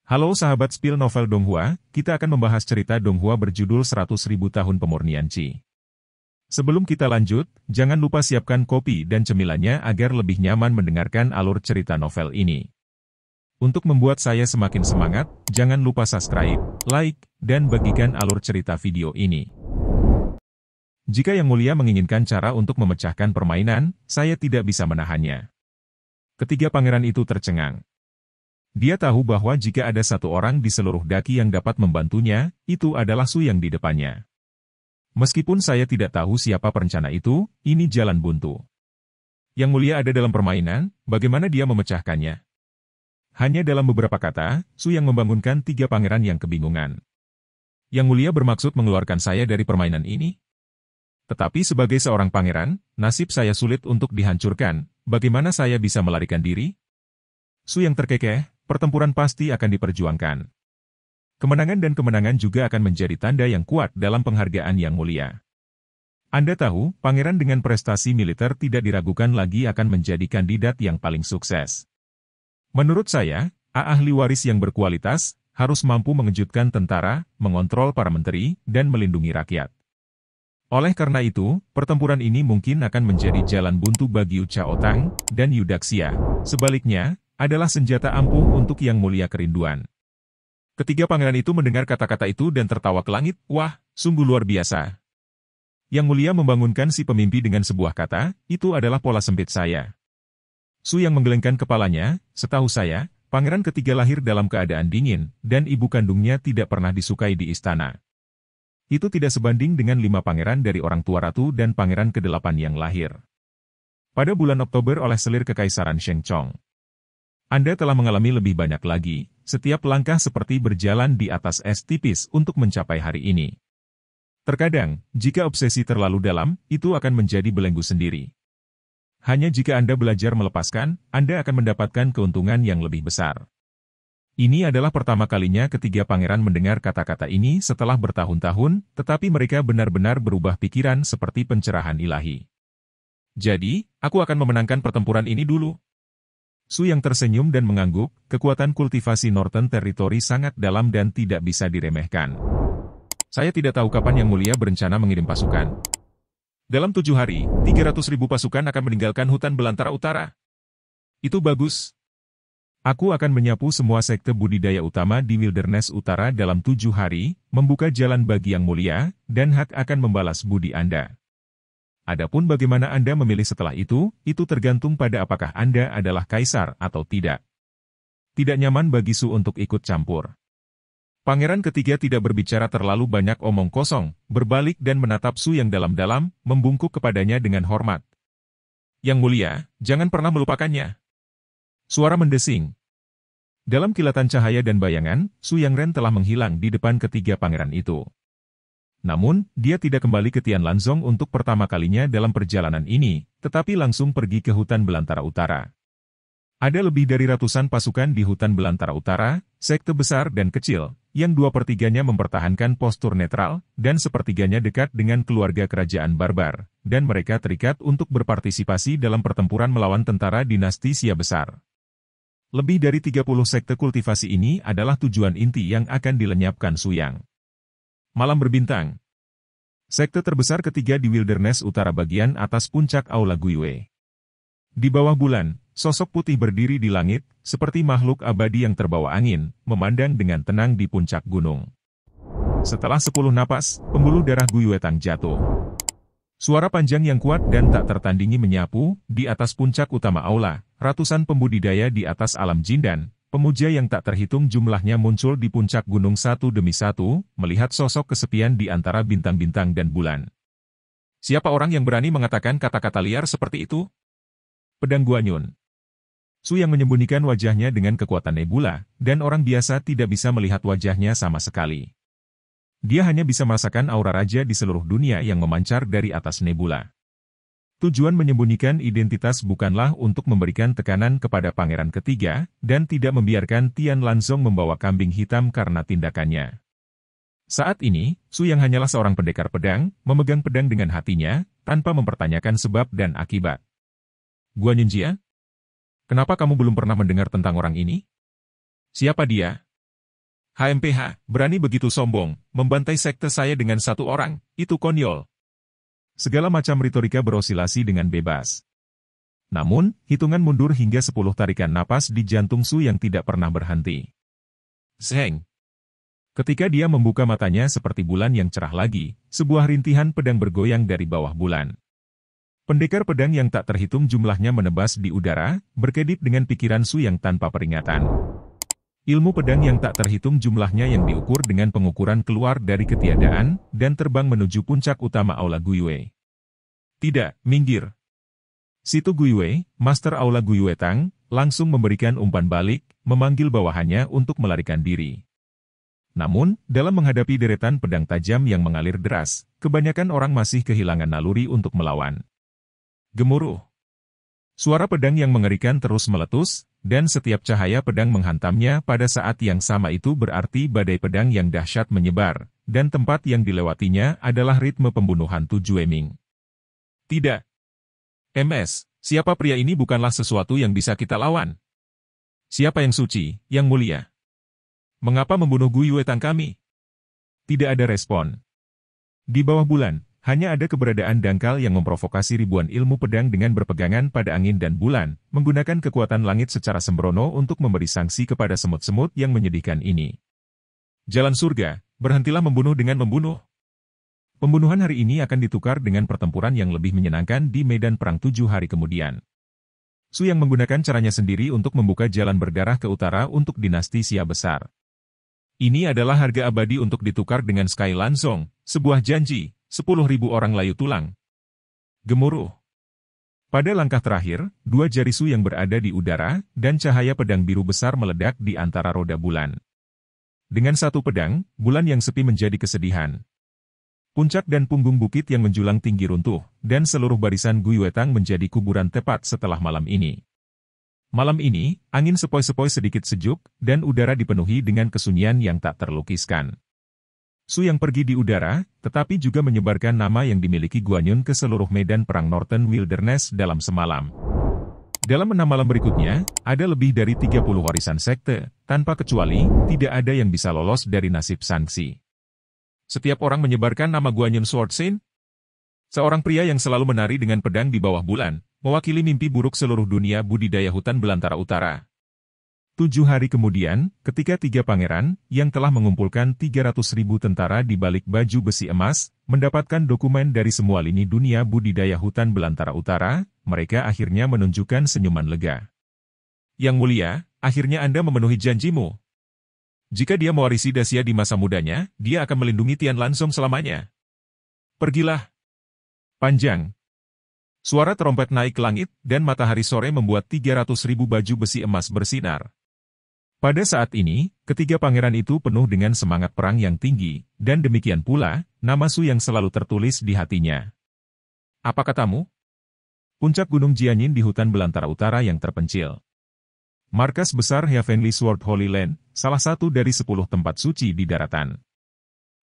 Halo sahabat spill novel Donghua, kita akan membahas cerita Donghua berjudul 100.000 tahun pemurnian Qi. Sebelum kita lanjut, jangan lupa siapkan kopi dan cemilannya agar lebih nyaman mendengarkan alur cerita novel ini. Untuk membuat saya semakin semangat, jangan lupa subscribe, like, dan bagikan alur cerita video ini. Jika Yang Mulia menginginkan cara untuk memecahkan permainan, saya tidak bisa menahannya. Ketiga pangeran itu tercengang. Dia tahu bahwa jika ada satu orang di seluruh daki yang dapat membantunya, itu adalah Su yang di depannya. Meskipun saya tidak tahu siapa perencana itu, ini jalan buntu. Yang Mulia ada dalam permainan, bagaimana dia memecahkannya? Hanya dalam beberapa kata, Su yang membangunkan tiga pangeran yang kebingungan. Yang Mulia bermaksud mengeluarkan saya dari permainan ini? Tetapi sebagai seorang pangeran, nasib saya sulit untuk dihancurkan, bagaimana saya bisa melarikan diri? Su yang terkekeh, pertempuran pasti akan diperjuangkan. Kemenangan dan kemenangan juga akan menjadi tanda yang kuat dalam penghargaan Yang Mulia. Anda tahu, pangeran dengan prestasi militer tidak diragukan lagi akan menjadi kandidat yang paling sukses. Menurut saya, ahli waris yang berkualitas harus mampu mengejutkan tentara, mengontrol para menteri, dan melindungi rakyat. Oleh karena itu, pertempuran ini mungkin akan menjadi jalan buntu bagi Yu Chaotang dan Eudoxia. Sebaliknya, adalah senjata ampuh untuk Yang Mulia kerinduan. Ketiga pangeran itu mendengar kata-kata itu dan tertawa ke langit, wah, sungguh luar biasa. Yang Mulia membangunkan si pemimpi dengan sebuah kata, itu adalah pola sempit saya. Su yang menggelengkan kepalanya, setahu saya, pangeran ketiga lahir dalam keadaan dingin, dan ibu kandungnya tidak pernah disukai di istana. Itu tidak sebanding dengan 5 pangeran dari orang tua ratu dan pangeran ke-8 yang lahir pada bulan Oktober oleh selir kekaisaran Shengchong. Anda telah mengalami lebih banyak lagi, setiap langkah seperti berjalan di atas es tipis untuk mencapai hari ini. Terkadang, jika obsesi terlalu dalam, itu akan menjadi belenggu sendiri. Hanya jika Anda belajar melepaskan, Anda akan mendapatkan keuntungan yang lebih besar. Ini adalah pertama kalinya ketiga pangeran mendengar kata-kata ini setelah bertahun-tahun, tetapi mereka benar-benar berubah pikiran seperti pencerahan ilahi. Jadi, aku akan memenangkan pertempuran ini dulu. Su yang tersenyum dan mengangguk, kekuatan kultivasi Northern Territory sangat dalam dan tidak bisa diremehkan. Saya tidak tahu kapan Yang Mulia berencana mengirim pasukan. Dalam 7 hari, 300.000 pasukan akan meninggalkan hutan belantara utara. Itu bagus. Aku akan menyapu semua sekte budidaya utama di Wilderness Utara dalam 7 hari, membuka jalan bagi Yang Mulia, dan Hak akan membalas budi Anda. Adapun bagaimana Anda memilih setelah itu tergantung pada apakah Anda adalah kaisar atau tidak. Tidak nyaman bagi Su untuk ikut campur. Pangeran ketiga tidak berbicara terlalu banyak omong kosong, berbalik dan menatap Su yang dalam-dalam, membungkuk kepadanya dengan hormat. Yang Mulia, jangan pernah melupakannya. Suara mendesing. Dalam kilatan cahaya dan bayangan, Su Yang Ren telah menghilang di depan ketiga pangeran itu. Namun, dia tidak kembali ke Tianlanzong untuk pertama kalinya dalam perjalanan ini, tetapi langsung pergi ke hutan belantara utara. Ada lebih dari ratusan pasukan di hutan belantara utara, sekte besar dan kecil, yang 2/3-nya mempertahankan postur netral, dan sepertiganya dekat dengan keluarga kerajaan barbar, dan mereka terikat untuk berpartisipasi dalam pertempuran melawan tentara dinasti Xia besar. Lebih dari 30 sekte kultivasi ini adalah tujuan inti yang akan dilenyapkan Su Yang. Malam berbintang. Sekte terbesar ketiga di Wilderness Utara bagian atas puncak Aula Guiyue. Di bawah bulan, sosok putih berdiri di langit, seperti makhluk abadi yang terbawa angin, memandang dengan tenang di puncak gunung. Setelah 10 napas, pembuluh darah Guiyue Tang jatuh. Suara panjang yang kuat dan tak tertandingi menyapu, di atas puncak utama aula, ratusan pembudidaya di atas alam jindan, pemuja yang tak terhitung jumlahnya muncul di puncak gunung satu demi satu, melihat sosok kesepian di antara bintang-bintang dan bulan. Siapa orang yang berani mengatakan kata-kata liar seperti itu? Pedang Guanyun. Su yang menyembunyikan wajahnya dengan kekuatan nebula, dan orang biasa tidak bisa melihat wajahnya sama sekali. Dia hanya bisa merasakan aura raja di seluruh dunia yang memancar dari atas nebula. Tujuan menyembunyikan identitas bukanlah untuk memberikan tekanan kepada pangeran ketiga, dan tidak membiarkan Tianlanzong membawa kambing hitam karena tindakannya. Saat ini, Su Yang hanyalah seorang pendekar pedang, memegang pedang dengan hatinya, tanpa mempertanyakan sebab dan akibat. Guanyun Jia? Kenapa kamu belum pernah mendengar tentang orang ini? Siapa dia? HMPH, berani begitu sombong, membantai sekte saya dengan satu orang, itu konyol. Segala macam retorika berosilasi dengan bebas. Namun, hitungan mundur hingga 10 tarikan napas di jantung Su yang tidak pernah berhenti. Zeng. Ketika dia membuka matanya seperti bulan yang cerah lagi, sebuah rintihan pedang bergoyang dari bawah bulan. Pendekar pedang yang tak terhitung jumlahnya menebas di udara, berkedip dengan pikiran Su yang tanpa peringatan. Ilmu pedang yang tak terhitung jumlahnya yang diukur dengan pengukuran keluar dari ketiadaan, dan terbang menuju puncak utama Aula Guiyue. Tidak, minggir. Situ Guiyue, Master Aula Guiyue Tang, langsung memberikan umpan balik, memanggil bawahannya untuk melarikan diri. Namun, dalam menghadapi deretan pedang tajam yang mengalir deras, kebanyakan orang masih kehilangan naluri untuk melawan. Gemuruh. Suara pedang yang mengerikan terus meletus, dan setiap cahaya pedang menghantamnya pada saat yang sama itu berarti badai pedang yang dahsyat menyebar, dan tempat yang dilewatinya adalah ritme pembunuhan Tu Jueming. Tidak. MS, siapa pria ini bukanlah sesuatu yang bisa kita lawan. Siapa yang suci, yang mulia? Mengapa membunuh Guiyue Tang kami? Tidak ada respon. Di bawah bulan, hanya ada keberadaan dangkal yang memprovokasi ribuan ilmu pedang dengan berpegangan pada angin dan bulan, menggunakan kekuatan langit secara sembrono untuk memberi sanksi kepada semut-semut yang menyedihkan ini. Jalan surga, berhentilah membunuh dengan membunuh. Pembunuhan hari ini akan ditukar dengan pertempuran yang lebih menyenangkan di medan perang 7 hari kemudian. Su yang menggunakan caranya sendiri untuk membuka jalan berdarah ke utara untuk dinasti Xia besar. Ini adalah harga abadi untuk ditukar dengan Sky Lansong, sebuah janji. 10.000 orang layu tulang. Gemuruh. Pada langkah terakhir, 2 jari Su yang berada di udara, dan cahaya pedang biru besar meledak di antara roda bulan. Dengan satu pedang, bulan yang sepi menjadi kesedihan. Puncak dan punggung bukit yang menjulang tinggi runtuh, dan seluruh barisan Guiyue Tang menjadi kuburan tepat setelah malam ini. Malam ini, angin sepoi-sepoi sedikit sejuk, dan udara dipenuhi dengan kesunyian yang tak terlukiskan. Su yang pergi di udara, tetapi juga menyebarkan nama yang dimiliki Guanyun ke seluruh medan perang Northern Wilderness dalam semalam. Dalam 6 malam berikutnya, ada lebih dari 30 warisan sekte, tanpa kecuali, tidak ada yang bisa lolos dari nasib sanksi. Setiap orang menyebarkan nama Guanyun Swordsin, seorang pria yang selalu menari dengan pedang di bawah bulan, mewakili mimpi buruk seluruh dunia budidaya hutan belantara utara. 7 hari kemudian, ketika 3 pangeran, yang telah mengumpulkan 300.000 tentara di balik baju besi emas, mendapatkan dokumen dari semua lini dunia budidaya hutan belantara utara, mereka akhirnya menunjukkan senyuman lega. Yang mulia, akhirnya Anda memenuhi janjimu. Jika dia mewarisi Daxia di masa mudanya, dia akan melindungi Tian Lansong selamanya. Pergilah. Panjang. Suara trompet naik ke langit, dan matahari sore membuat 300.000 baju besi emas bersinar. Pada saat ini, ketiga pangeran itu penuh dengan semangat perang yang tinggi, dan demikian pula, nama Su yang selalu tertulis di hatinya. Apa katamu? Puncak Gunung Jianyin di hutan belantara utara yang terpencil. Markas besar Heavenly Sword Holy Land, salah satu dari 10 tempat suci di daratan.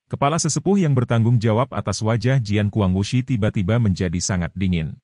Kepala sesepuh yang bertanggung jawab atas wajah Jian Kuangwushi tiba-tiba menjadi sangat dingin.